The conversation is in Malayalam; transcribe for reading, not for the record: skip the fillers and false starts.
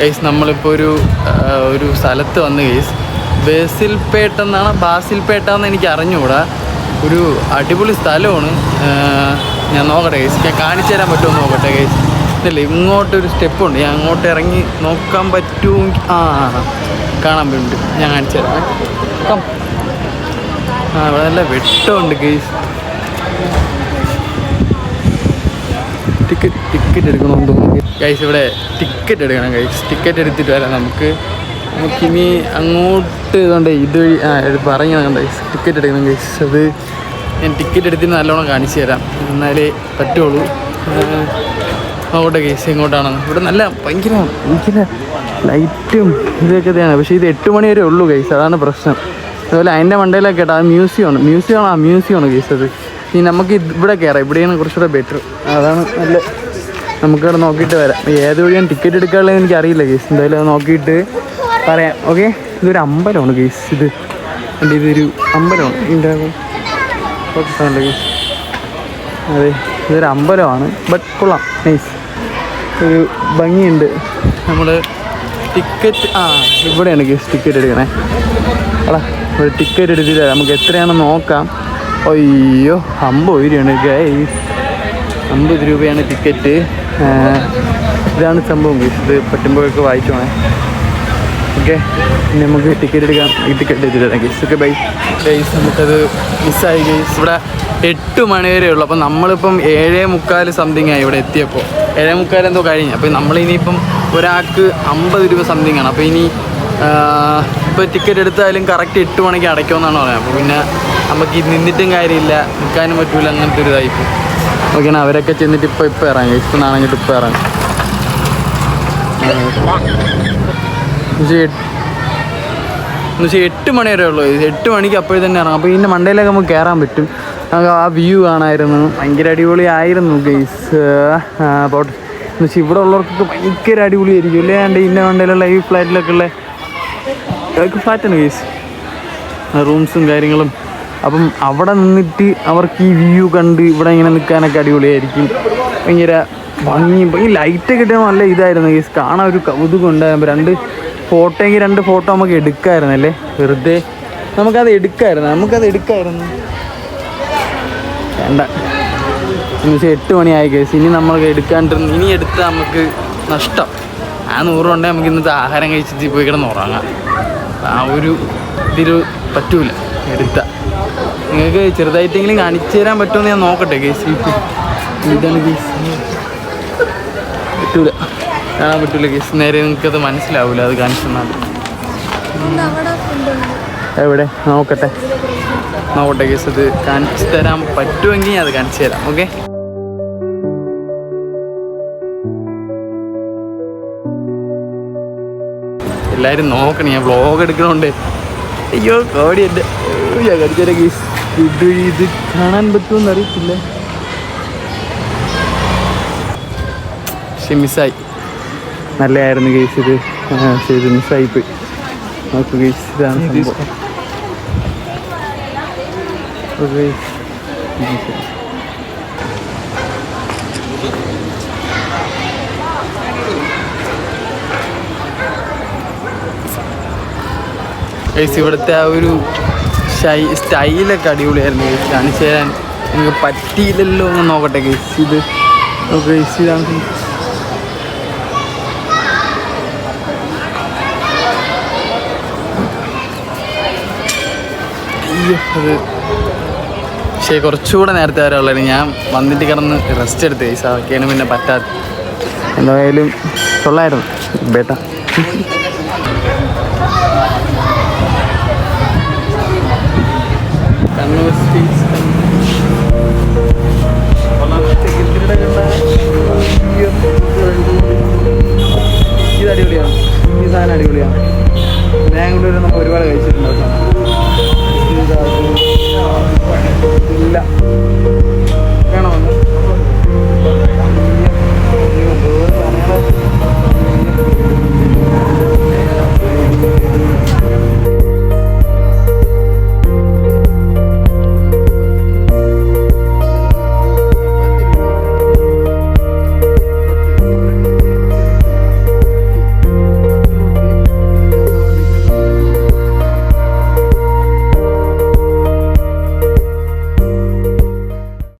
ഗൈസ് നമ്മളിപ്പോൾ ഒരു സ്ഥലത്ത് വന്ന് ഗൈസ് ബാസിൽപേട്ട എന്ന് എനിക്ക് അറിഞ്ഞുകൂടാ. ഒരു അടിപൊളി സ്ഥലമാണ്. ഞാൻ നോക്കട്ടെ ഗൈസ്, ഞാൻ കാണിച്ചു തരാൻ പറ്റുമോ നോക്കട്ടെ ഗൈസ്. ഇല്ല, ഇങ്ങോട്ടൊരു സ്റ്റെപ്പുണ്ട്, ഞാൻ അങ്ങോട്ട് ഇറങ്ങി നോക്കാൻ പറ്റുമെങ്കിൽ കാണാൻ പറ്റും. ഞാൻ കാണിച്ചു തരാം. ഇവിടെ നല്ല വെട്ടമുണ്ട് ഗൈസ്. ടിക്കറ്റ് എടുക്കണമെന്ന് തോന്നുന്നു ഗൈസ്. ഇവിടെ ടിക്കറ്റ് എടുക്കണം ഗൈസ്. ടിക്കറ്റ് എടുത്തിട്ട് വരാം. നമുക്കിനി അങ്ങോട്ട് കണ്ടേ ഇതുവഴി പറഞ്ഞു കണ്ട ഗൈസ്. ടിക്കറ്റ് എടുക്കണം ഗൈസ്. അത് ഞാൻ ടിക്കറ്റ് എടുത്തിട്ട് നല്ലോണം കാണിച്ചു തരാം, എന്നാലേ പറ്റുള്ളൂ. അങ്ങോട്ടെ ഗൈസ്, ഇങ്ങോട്ടാണെന്ന്. ഇവിടെ നല്ല ഭയങ്കര ലൈറ്റും ഇതൊക്കെ തന്നെയാണ്. പക്ഷേ ഇത് 8 മണി വരെ ഉള്ളൂ ഗൈസ്, അതാണ് പ്രശ്നം. അതുപോലെ അതിൻ്റെ മണ്ടയിലൊക്കെ കേട്ടോ, അത് മ്യൂസിയമാണ് ഗൈസ്. അത് ഇനി നമുക്ക് ഇവിടെ കയറാം. ഇവിടെയാണ് കുറച്ചുകൂടെ ബെറ്റർ, അതാണ് നല്ല. നമുക്കവിടെ നോക്കിയിട്ട് വരാം. ഏത് വഴിയാണ് ടിക്കറ്റ് എടുക്കാനുള്ളതെന്ന് എനിക്കറിയില്ല ഗൈസ്. എന്തായാലും അത് നോക്കിയിട്ട് പറയാം. ഓക്കെ, ഇതൊരു അമ്പലമാണ് ഗൈസ്. ഇതൊരു അമ്പലമാണ്. ഇതിൻ്റെ ഫോക്കസാണല്ലോ ഗൈസ്. അതെ, ഇതൊരു അമ്പലമാണ്. ബട്ട് കൊള്ളാം, നൈസ്, ഒരു ഭംഗിയുണ്ട്. നമ്മൾ ടിക്കറ്റ് ഇവിടെയാണ് ഗൈസ് ടിക്കറ്റ് എടുക്കണേ. ഒരു ടിക്കറ്റ് എടുത്തിട്ട് നമുക്ക് എത്രയാണെന്ന് നോക്കാം. അയ്യോ, 50 രൂപയാണ് ഗൈസ്. 50 രൂപയാണ് ടിക്കറ്റ്. ഇതാണ് സംഭവം ഗൈസ്. ഇത് പറ്റുമ്പോഴൊക്കെ വായിച്ചു പോണേ. ഓക്കെ, പിന്നെ നമുക്ക് ടിക്കറ്റ് എടുക്കാം. ഈ ടിക്കറ്റ് എടുത്തിട്ട് തരാം ഗൈസ്. Okay, bye guys. നമുക്കത് മിസ്സായി ഗൈസ്. ഇവിടെ 8 മണി വരെ ഉള്ളൂ. അപ്പം നമ്മളിപ്പം 7:45 സംതിങ് ആയി ഇവിടെ എത്തിയപ്പോൾ. 7:45 എന്തോ കഴിഞ്ഞു. അപ്പോൾ നമ്മളിനിയിപ്പം ഒരാൾക്ക് 50 രൂപ സംതിങ് ആണ്. അപ്പോൾ ഇനി ഇപ്പോൾ ടിക്കറ്റ് എടുത്താലും കറക്റ്റ് 8 മണിക്ക് അടയ്ക്കുമെന്നാണ് പറയുന്നത്. അപ്പോൾ പിന്നെ നമുക്ക് നിന്നിട്ടും കാര്യമില്ല, നിൽക്കാനും പറ്റൂല, അങ്ങനത്തെ ഒരു ഇതായിപ്പോൾ. ഓക്കെയാണ്. അവരൊക്കെ ചെന്നിട്ട് ഇപ്പോൾ ഇറങ്ങാം. ഇപ്പം നാണെങ്കിൽ ഇപ്പോൾ ഇറങ്ങാം. എന്നുവെച്ചാൽ 8 മണി വരെ ഉള്ളൂ. 8 മണിക്ക് അപ്പോഴും തന്നെ ഇറങ്ങാം. അപ്പോൾ ഇതിൻ്റെ മണ്ടയിലൊക്കെ നമുക്ക് കയറാൻ പറ്റും. നമുക്ക് ആ വ്യൂ കാണാമായിരുന്നു. ഭയങ്കര അടിപൊളി ആയിരുന്നു ഗൈസ്. പോട്ടെ, എന്നുവെച്ചാൽ ഇവിടെ ഉള്ളവർക്കൊക്കെ ഭയങ്കര അടിപൊളിയായിരിക്കും അല്ലേ. എൻ്റെ ഇതിൻ്റെ മണ്ടയിലുള്ള ഈ ഫ്ലാറ്റിലൊക്കെ ഉള്ള ഫ്ലാറ്റാണ് ഗൈസ്, റൂംസും കാര്യങ്ങളും. അപ്പം അവിടെ നിന്നിട്ട് അവർക്ക് ഈ വ്യൂ കണ്ട് ഇവിടെ ഇങ്ങനെ നിൽക്കാനൊക്കെ അടിപൊളിയായിരിക്കും. ഭയങ്കര ഭംഗി. ഈ ലൈറ്റൊക്കെ കിട്ടിയാൽ നല്ല ഇതായിരുന്നു ഗൈസ്. കാണാൻ ഒരു കൗതുകം ഉണ്ടായിരുന്നു. 2 ഫോട്ടോ നമുക്ക് എടുക്കാമായിരുന്നല്ലേ, വെറുതെ നമുക്കത് എടുക്കാമായിരുന്നു. വേണ്ട, എന്നുവെച്ചാൽ 8 മണിയായി ഗൈസ്. ഇനി നമ്മൾ എടുക്കാണ്ടിരുന്നു. ഇനി എടുത്താൽ നമുക്ക് നഷ്ടം. ആ 100 ഉണ്ടെങ്കിൽ നമുക്ക് ഇന്നത്തെ ആഹാരം കഴിച്ചിട്ട് പോയി കിടന്ന് ഉറങ്ങാം. ആ ഒരു ഇതിൽ പറ്റൂല എടുത്താൽ. നിങ്ങൾക്ക് ചെറുതായിട്ടെങ്കിലും കാണിച്ചു തരാൻ പറ്റുമെന്ന് ഞാൻ നോക്കട്ടെ ഗൈസ്. ഇതാണ് ഗൈസ്, പറ്റൂല, കാണാൻ പറ്റൂല ഗൈസ്. നേരെ നിങ്ങൾക്കത് മനസ്സിലാവില്ല അത് കാണിച്ചു തന്നാൽ. എവിടെ നോക്കട്ടെ ഗൈസ്. അത് കാണിച്ചു തരാൻ പറ്റുമെങ്കിൽ ഞാൻ അത് കാണിച്ചു തരാം. ഓക്കെ, എല്ലാവരും നോക്കണം. ഞാൻ വ്ളോഗ് എടുക്കണോണ്ട്. അയ്യോ കോടി എൻ്റെ ഞാൻ കാണിച്ചു തരാം ഗൈസ്. ഇത് കാണാൻ പറ്റുമെന്ന് അറിയത്തില്ല. പക്ഷെ മിസ്സായി. നല്ലതായിരുന്നു ഗൈസ്. ഇത് മിസ്സായിപ്പോയി. നോക്കൂ ഗൈസ്, ഇതാണ് സംഭവം. ഗൈസ്, ഇവിടുത്തെ ആ ഒരു സ്റ്റൈലൊക്കെ അടിപൊളിയായിരുന്നു ഗൈസ്. കാണിച്ചു തരാൻ നിങ്ങൾക്ക് പറ്റിയില്ലല്ലോ എന്ന് നോക്കട്ടെ ഗൈസ്. ഇത് ഗൈസ്, ഇതാണ് അത്. പക്ഷേ കുറച്ചുകൂടെ നേരത്തെ വരാനുള്ളത്. ഞാൻ വന്നിട്ട് കിടന്ന് റെസ്റ്റ് എടുത്ത് ഗൈസ്. അതൊക്കെയാണ് പിന്നെ പറ്റാത്ത. എന്തായാലും കൊള്ളായിരുന്നു ബേട്ട. കണ്ണൂർ സ്റ്റേറ്റ്സ്